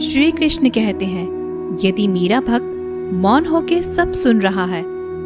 श्री कृष्ण कहते हैं, यदि मेरा भक्त मौन होके सब सुन रहा है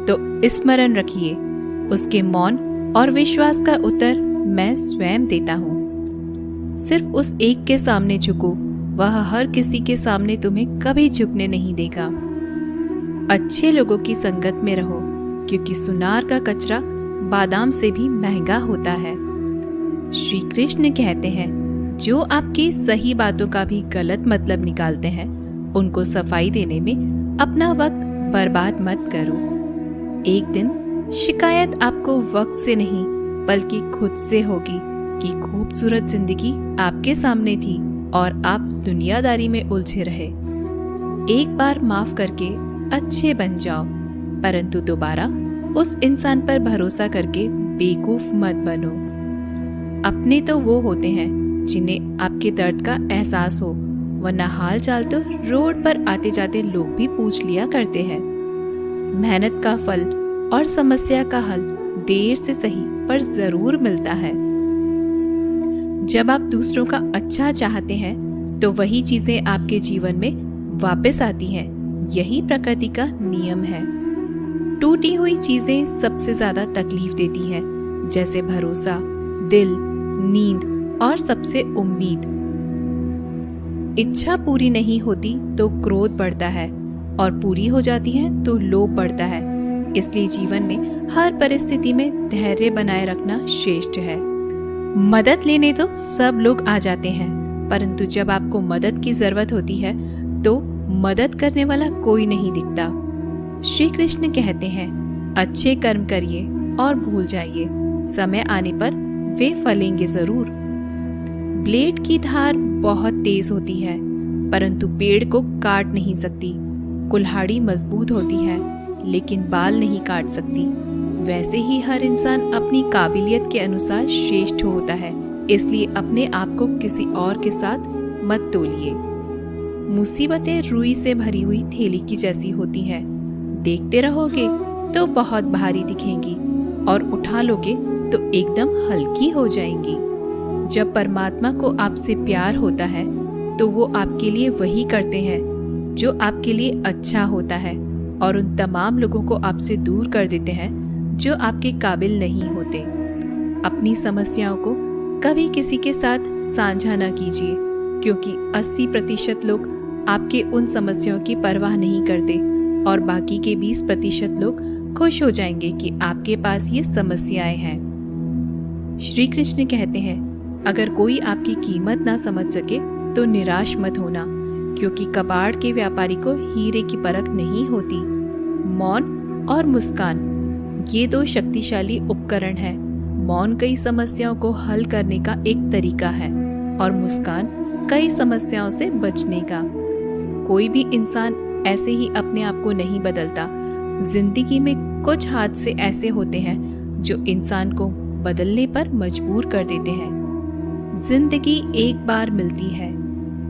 तो स्मरण रखिए, उसके मौन और विश्वास का उत्तर मैं स्वयं देता हूँ। सिर्फ उस एक के सामने झुको, वह हर किसी के सामने तुम्हें कभी झुकने नहीं देगा। अच्छे लोगों की संगत में रहो, क्योंकि सुनार का कचरा बादाम से भी महंगा होता है। श्री कृष्ण कहते हैं, जो आपकी सही बातों का भी गलत मतलब निकालते हैं, उनको सफाई देने में अपना वक्त बर्बाद मत करो। एक दिन शिकायत आपको वक्त से नहीं बल्कि खुद से होगी कि खूबसूरत जिंदगी आपके सामने थी और आप दुनियादारी में उलझे रहे। एक बार माफ करके अच्छे बन जाओ, परंतु दोबारा उस इंसान पर भरोसा करके बेवकूफ मत बनो। अपने तो वो होते हैं जिन्हें आपके दर्द का एहसास हो, वरना हाल चाल तो रोड पर आते जाते लोग भी पूछ लिया करते हैं। मेहनत का फल और समस्या का हल देर से सही पर जरूर मिलता है। जब आप दूसरों का अच्छा चाहते हैं तो वही चीजें आपके जीवन में वापस आती हैं। यही प्रकृति का नियम है। टूटी हुई चीजें सबसे ज्यादा तकलीफ देती हैं, जैसे भरोसा, दिल, नींद और सबसे उम्मीद। इच्छा पूरी नहीं होती तो क्रोध बढ़ता है और पूरी हो जाती है तो लोभ बढ़ता है। इसलिए जीवन में हर परिस्थिति में धैर्य बनाए रखना श्रेष्ठ है। मदद लेने तो सब लोग आ जाते हैं, परंतु जब आपको मदद की जरूरत होती है तो मदद करने वाला कोई नहीं दिखता। श्री कृष्ण कहते हैं, अच्छे कर्म करिए और भूल जाइए, समय आने पर वे फलेंगे जरूर। ब्लेड की धार बहुत तेज होती है, परंतु पेड़ को काट नहीं सकती। कुल्हाड़ी मजबूत होती है, लेकिन बाल नहीं काट सकती। वैसे ही हर इंसान अपनी काबिलियत के अनुसार श्रेष्ठ होता है, इसलिए अपने आप को किसी और के साथ मत तोलिए। मुसीबतें रुई से भरी हुई थैली की जैसी होती हैं। देखते रहोगे तो बहुत भारी दिखेंगी और उठा लोगे तो एकदम हल्की हो जाएंगी। जब परमात्मा को आपसे प्यार होता है तो वो आपके लिए वही करते हैं जो आपके लिए अच्छा होता है, और उन तमाम लोगों को आपसे दूर कर देते हैं जो आपके काबिल नहीं होते। अपनी समस्याओं को कभी किसी के साथ साझा न कीजिए, क्योंकि 80% लोग आपके उन समस्याओं की परवाह नहीं करते और बाकी के 20% लोग खुश हो जाएंगे कि आपके पास ये समस्याएं हैं। श्री कृष्ण कहते हैं, अगर कोई आपकी कीमत ना समझ सके तो निराश मत होना, क्योंकि कबाड़ के व्यापारी को हीरे की परख नहीं होती। मौन और मुस्कान, ये दो शक्तिशाली उपकरण हैं। मौन कई समस्याओं को हल करने का एक तरीका है और मुस्कान कई समस्याओं से बचने का। कोई भी इंसान ऐसे ही अपने आप को नहीं बदलता। जिंदगी में कुछ हादसे ऐसे होते हैं जो इंसान को बदलने पर मजबूर कर देते हैं। जिंदगी एक बार मिलती है,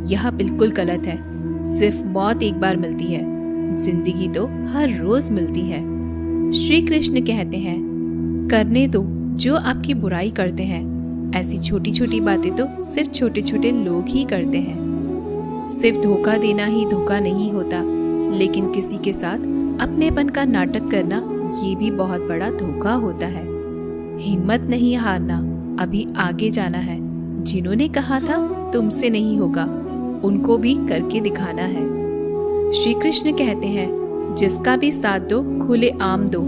यह बिल्कुल गलत है। सिर्फ मौत एक बार मिलती है, जिंदगी तो हर रोज मिलती है। श्री कृष्ण कहते हैं, करने दो जो आपकी बुराई करते हैं। ऐसी छोटी छोटी बातें तो सिर्फ छोटे छोटे लोग ही करते हैं। सिर्फ धोखा देना ही धोखा नहीं होता, लेकिन किसी के साथ अपनेपन का नाटक करना ये भी बहुत बड़ा धोखा होता है। हिम्मत नहीं हारना, अभी आगे जाना है। जिन्होंने कहा था तुमसे नहीं होगा, उनको भी करके दिखाना है। श्री कृष्ण कहते हैं, जिसका भी साथ दो खुले आम दो,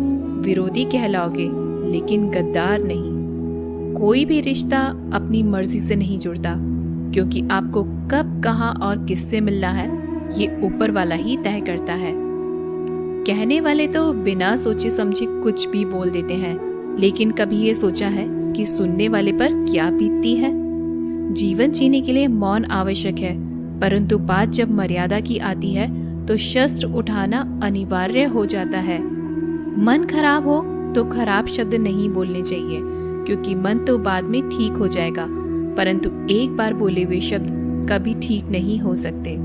विरोधी कहलाओगे लेकिन गद्दार नहीं। कोई भी रिश्ता अपनी मर्जी से नहीं जुड़ता, क्योंकि आपको कब, कहां और किससे मिलना है ये ऊपर वाला ही तय करता है। कहने वाले तो बिना सोचे समझे कुछ भी बोल देते हैं, लेकिन कभी ये सोचा है कि सुनने वाले पर क्या बीतती है। जीवन जीने के लिए मौन आवश्यक है, परंतु बात जब मर्यादा की आती है तो शस्त्र उठाना अनिवार्य हो जाता है। मन खराब हो तो खराब शब्द नहीं बोलने चाहिए, क्योंकि मन तो बाद में ठीक हो जाएगा, परंतु एक बार बोले हुए शब्द कभी ठीक नहीं हो सकते।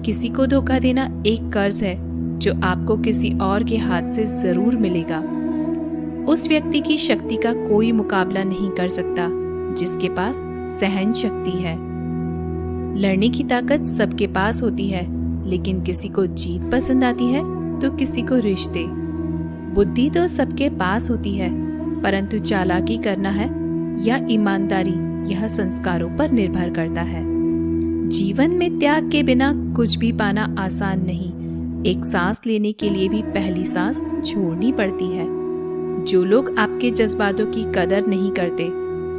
किसी को धोखा देना एक कर्ज है जो आपको किसी और के हाथ से जरूर मिलेगा। उस व्यक्ति की शक्ति का कोई मुकाबला नहीं कर सकता जिसके पास सहन शक्ति है। लड़ने की ताकत सबके पास होती है, लेकिन किसी को जीत पसंद आती है तो किसी को रिश्ते। बुद्धि तो सबके पास होती है, परंतु चालाकी करना है या ईमानदारी, यह संस्कारों पर निर्भर करता है। जीवन में त्याग के बिना कुछ भी पाना आसान नहीं। एक सांस लेने के लिए भी पहली सांस छोड़नी पड़ती है। जो लोग आपके जज्बातों की कदर नहीं करते,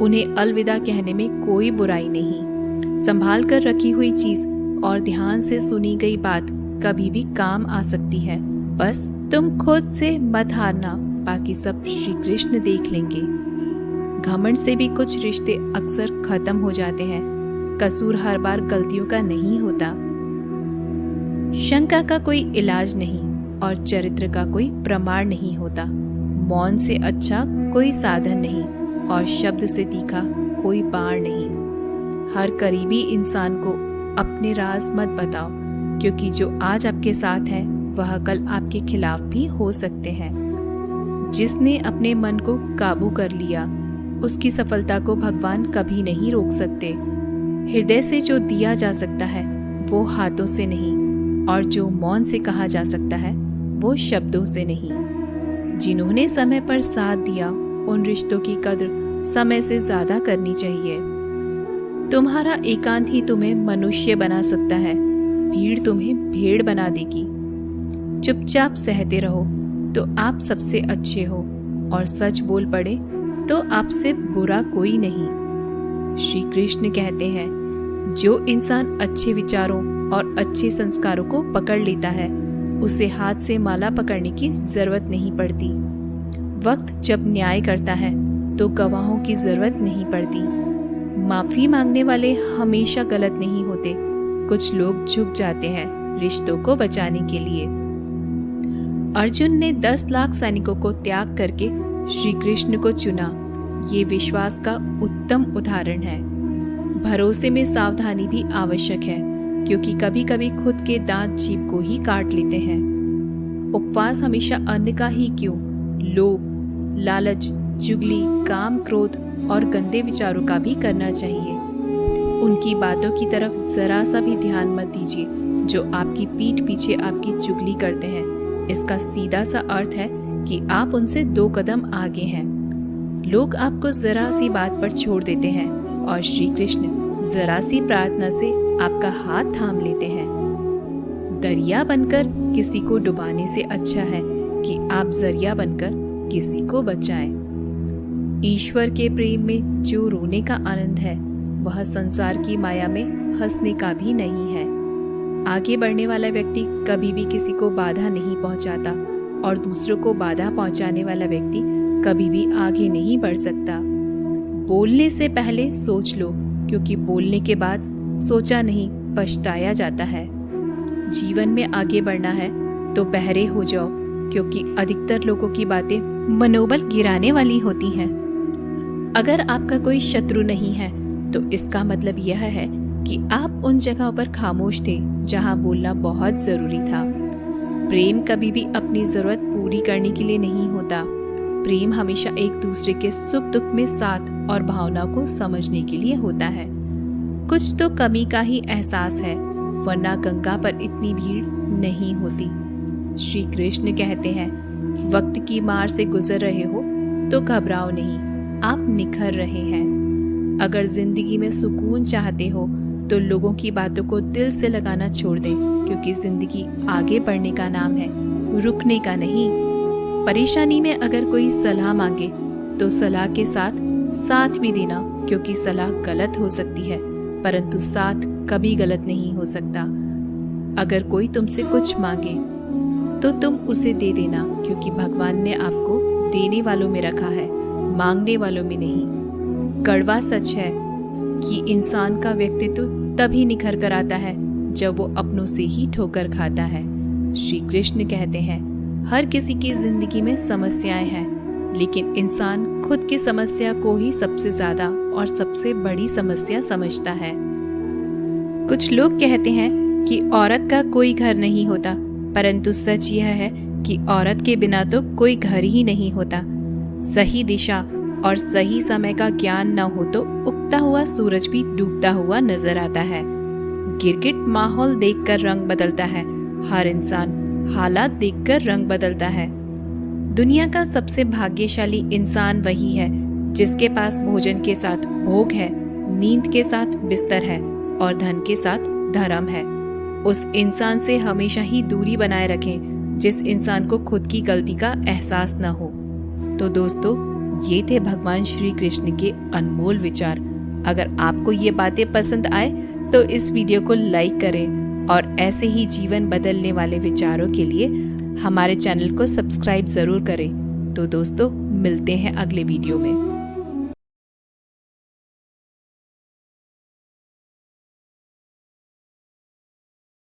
उन्हें अलविदा कहने में कोई बुराई नहीं। संभाल कर रखी हुई चीज और ध्यान से सुनी गई बात कभी भी काम आ सकती है। बस तुम खुद से मत हारना, बाकी सब श्री कृष्ण देख लेंगे। घमंड से भी कुछ रिश्ते अक्सर खत्म हो जाते हैं। कसूर हर बार गलतियों का नहीं होता। शंका का कोई इलाज नहीं और चरित्र का कोई प्रमाण नहीं होता। मौन से अच्छा कोई साधन नहीं और शब्द से तीखा कोई बाण नहीं। हर करीबी इंसान को अपने राज मत बताओ, क्योंकि जो आज आपके साथ है वह कल आपके खिलाफ भी हो सकते हैं। जिसने अपने मन को काबू कर लिया, उसकी सफलता को भगवान कभी नहीं रोक सकते। हृदय से जो दिया जा सकता है वो हाथों से नहीं, और जो मौन से कहा जा सकता है वो शब्दों से नहीं। जिन्होंने समय पर साथ दिया, उन रिश्तों की कद्र समय से ज्यादा करनी चाहिए। तुम्हारा एकांत ही तुम्हें मनुष्य बना सकता है, भीड़ तुम्हें भेड़ बना देगी। चुपचाप सहते रहो तो आप सबसे अच्छे हो, और सच बोल पड़े तो आपसे बुरा कोई नहीं। श्री कृष्ण कहते हैं, जो इंसान अच्छे विचारों और अच्छे संस्कारों को पकड़ लेता है, उसे हाथ से माला पकड़ने की जरूरत नहीं पड़ती। वक्त जब न्याय करता है तो गवाहों की जरूरत नहीं पड़ती। माफी मांगने वाले हमेशा गलत नहीं होते। कुछ लोग झुक जाते हैं रिश्तों को बचाने के लिए। अर्जुन ने 10 लाख सैनिकों को त्याग करके श्री कृष्ण को चुना। ये विश्वास का उत्तम उदाहरण है। भरोसे में सावधानी भी आवश्यक है, क्योंकि कभी कभी खुद के दांत जीभ को ही काट लेते हैं। उपवास हमेशा अन्न का ही क्यों, लोभ, लालच, चुगली, काम, क्रोध और गंदे विचारों का भी करना चाहिए। उनकी बातों की तरफ जरा सा भी ध्यान मत दीजिए जो आपकी पीठ पीछे आपकी चुगली करते हैं। इसका सीधा सा अर्थ है कि आप उनसे 2 कदम आगे हैं। लोग आपको जरा सी बात पर छोड़ देते हैं और श्री कृष्ण जरा सी प्रार्थना से आपका हाथ थाम लेते हैं। दरिया बनकर किसी को डुबाने से अच्छा है कि आप जरिया बनकर किसी को बचाएं। ईश्वर के प्रेम में जो रोने का आनंद है, वह संसार की माया में हंसने का भी नहीं है। आगे बढ़ने वाला व्यक्ति कभी भी किसी को बाधा नहीं पहुंचाता, और दूसरों को बाधा पहुंचाने वाला व्यक्ति कभी भी आगे नहीं बढ़ सकता। बोलने से पहले सोच लो, क्योंकि बोलने के बाद सोचा नहीं पछताया जाता है। जीवन में आगे बढ़ना है तो बहरे हो जाओ, क्योंकि अधिकतर लोगों की बातें मनोबल गिराने वाली होती हैं। अगर आपका कोई शत्रु नहीं है तो इसका मतलब यह है कि आप उन जगहों पर खामोश थे जहां बोलना बहुत जरूरी था। प्रेम कभी भी अपनी जरूरत पूरी करने के लिए नहीं होता। प्रेम हमेशा एक दूसरे के सुख दुख में साथ और भावना को समझने के लिए होता है। कुछ तो कमी का ही एहसास है, वरना गंगा पर इतनी भीड़ नहीं होती। श्री कृष्ण कहते हैं, वक्त की मार से गुजर रहे हो तो घबराओ नहीं, आप निखर रहे हैं। अगर जिंदगी में सुकून चाहते हो तो लोगों की बातों को दिल से लगाना छोड़ दें, क्योंकि जिंदगी आगे बढ़ने का नाम है, रुकने का नहीं। परेशानी में अगर कोई सलाह मांगे तो सलाह के साथ साथ भी देना, क्योंकि सलाह गलत हो सकती है परंतु साथ कभी गलत नहीं हो सकता। अगर कोई तुमसे कुछ मांगे तो तुम उसे दे देना, क्योंकि भगवान ने आपको देने वालों में रखा है, मांगने वालों में नहीं। कड़वा सच है कि इंसान का व्यक्तित्व तभी निखर कर आता है जब वो अपनों से ही ठोकर खाता है। श्री कृष्ण कहते हैं, हर किसी की जिंदगी में समस्याएं हैं, लेकिन इंसान खुद की समस्या को ही सबसे ज्यादा और सबसे बड़ी समस्या समझता है। कुछ लोग कहते हैं कि औरत का कोई घर नहीं होता, परंतु सच यह है कि औरत के बिना तो कोई घर ही नहीं होता। सही दिशा और सही समय का ज्ञान न हो तो उगता हुआ सूरज भी डूबता हुआ नजर आता है। गिरगिट माहौल देखकर रंग बदलता है, हर इंसान हालात देखकर रंग बदलता है। दुनिया का सबसे भाग्यशाली इंसान वही है जिसके पास भोजन के साथ भोग है, नींद के साथ बिस्तर है और धन के साथ धर्म है। उस इंसान से हमेशा ही दूरी बनाए रखें जिस इंसान को खुद की गलती का एहसास न हो। तो दोस्तों, ये थे भगवान श्री कृष्ण के अनमोल विचार। अगर आपको ये बातें पसंद आए तो इस वीडियो को लाइक करें और ऐसे ही जीवन बदलने वाले विचारों के लिए हमारे चैनल को सब्सक्राइब जरूर करें। तो दोस्तों, मिलते हैं अगले वीडियो में।